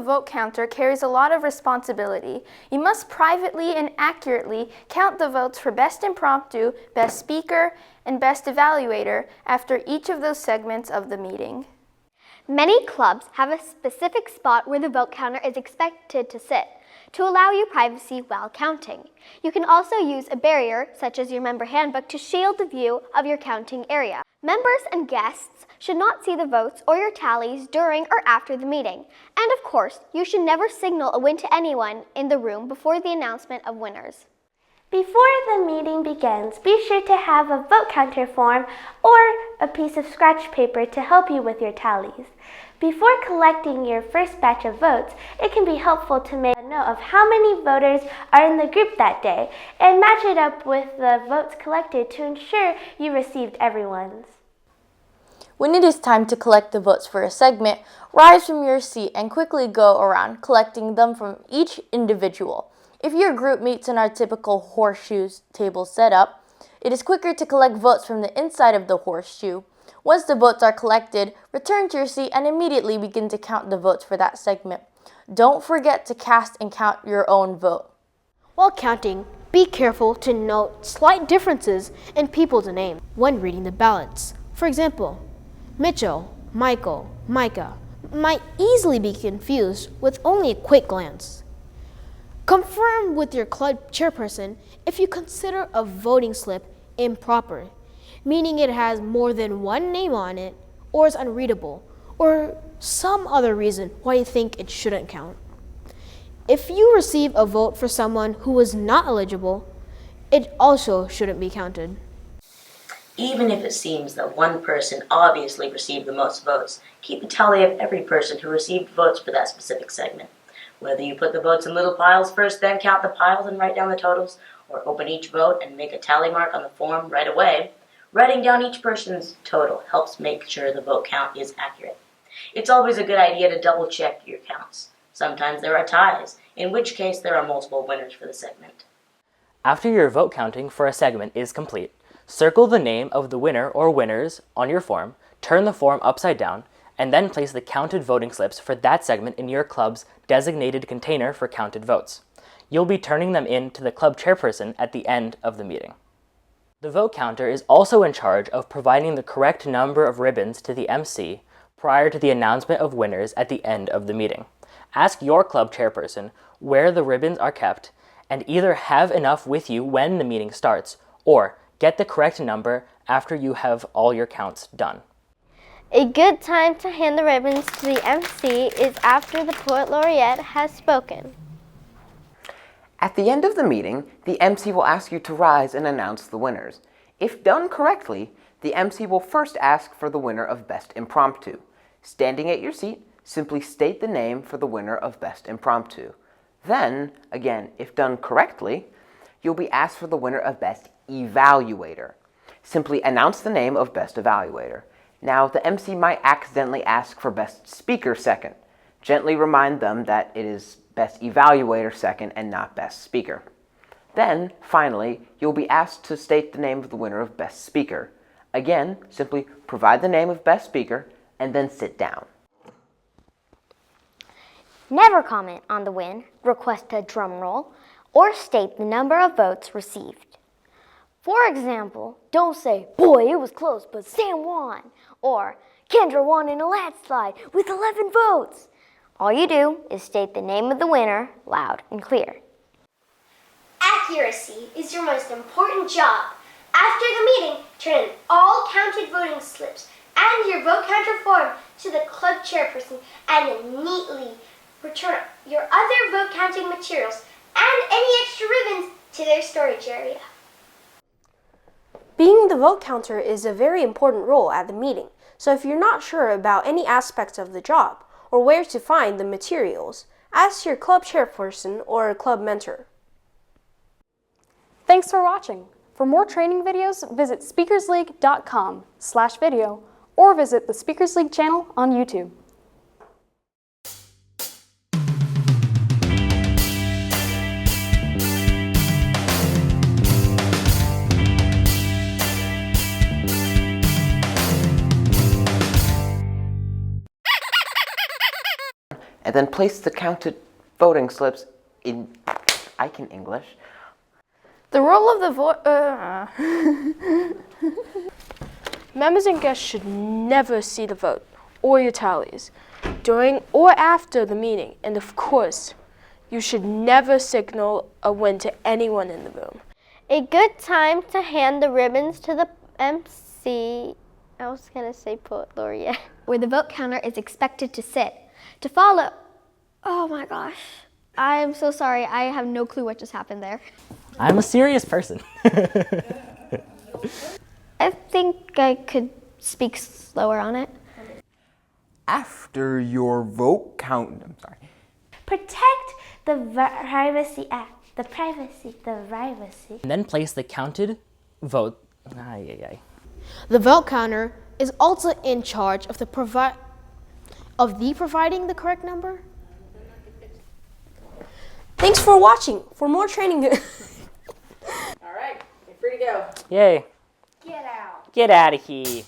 vote counter carries a lot of responsibility. You must privately and accurately count the votes for Best Impromptu, Best Speaker, and Best Evaluator after each of those segments of the meeting. Many clubs have a specific spot where the vote counter is expected to sit to allow you privacy while counting. You can also use a barrier, such as your member handbook, to shield the view of your counting area. Members and guests should not see the votes or your tallies during or after the meeting. And of course, you should never signal a win to anyone in the room before the announcement of winners. Before the meeting begins, be sure to have a vote counter form or a piece of scratch paper to help you with your tallies. Before collecting your first batch of votes, it can be helpful to make a note of how many voters are in the group that day and match it up with the votes collected to ensure you received everyone's. When it is time to collect the votes for a segment, rise from your seat and quickly go around collecting them from each individual. If your group meets in our typical horseshoe table setup, it is quicker to collect votes from the inside of the horseshoe. Once the votes are collected, return to your seat and immediately begin to count the votes for that segment. Don't forget to cast and count your own vote. While counting, be careful to note slight differences in people's names when reading the ballots. For example, Mitchell, Michael, Micah might easily be confused with only a quick glance. Confirm with your club chairperson if you consider a voting slip improper, meaning it has more than one name on it, or is unreadable, or some other reason why you think it shouldn't count. If you receive a vote for someone who is not eligible, it also shouldn't be counted. Even if it seems that one person obviously received the most votes, keep a tally of every person who received votes for that specific segment. Whether you put the votes in little piles first, then count the piles and write down the totals, or open each vote and make a tally mark on the form right away, writing down each person's total helps make sure the vote count is accurate. It's always a good idea to double check your counts. Sometimes there are ties, in which case there are multiple winners for the segment. After your vote counting for a segment is complete, circle the name of the winner or winners on your form, turn the form upside down, and then place the counted voting slips for that segment in your club's designated container for counted votes. You'll be turning them in to the club chairperson at the end of the meeting. The vote counter is also in charge of providing the correct number of ribbons to the MC prior to the announcement of winners at the end of the meeting. Ask your club chairperson where the ribbons are kept and either have enough with you when the meeting starts or get the correct number after you have all your counts done. A good time to hand the ribbons to the MC is after the poet laureate has spoken. At the end of the meeting, the MC will ask you to rise and announce the winners. If done correctly, the MC will first ask for the winner of Best Impromptu. Standing at your seat, simply state the name for the winner of Best Impromptu. Then, again, if done correctly, you'll be asked for the winner of Best Evaluator. Simply announce the name of Best Evaluator. Now, the MC might accidentally ask for Best Speaker second. Gently remind them that it is Best Evaluator second and not Best Speaker. Then, finally, you'll be asked to state the name of the winner of Best Speaker. Again, simply provide the name of Best Speaker and then sit down. Never comment on the win, request a drum roll, or state the number of votes received. For example, don't say, "Boy, it was close, but Sam won," or "Kendra won in a landslide with 11 votes." All you do is state the name of the winner loud and clear. Accuracy is your most important job. After the meeting, turn in all counted voting slips and your vote counter form to the club chairperson and neatly return your other vote counting materials and any extra ribbons to their storage area. Being the vote counter is a very important role at the meeting, so if you're not sure about any aspects of the job or where to find the materials, ask your club chairperson or club mentor. Thanks for watching. For more training videos, visit speakersleague.com/video or visit the Speakers League channel on YouTube. and then place the counted voting slips in, I can English. The role of the Members and guests should never see the vote or your tallies during or after the meeting, and of course, you should never signal a win to anyone in the room. A good time to hand the ribbons to the MC, I was going to say poet laureate, where the vote counter is expected to sit. To follow, oh my gosh, I'm so sorry, I have no clue what just happened there. I'm a serious person. I think I could speak slower on it. After your vote count, Protect the Privacy Act. The privacy. And then place the counted vote. The vote counter is also in charge of providing the correct number. Thanks for watching. For more training. All right, you're free to go. Yay. Get out. Get out of here.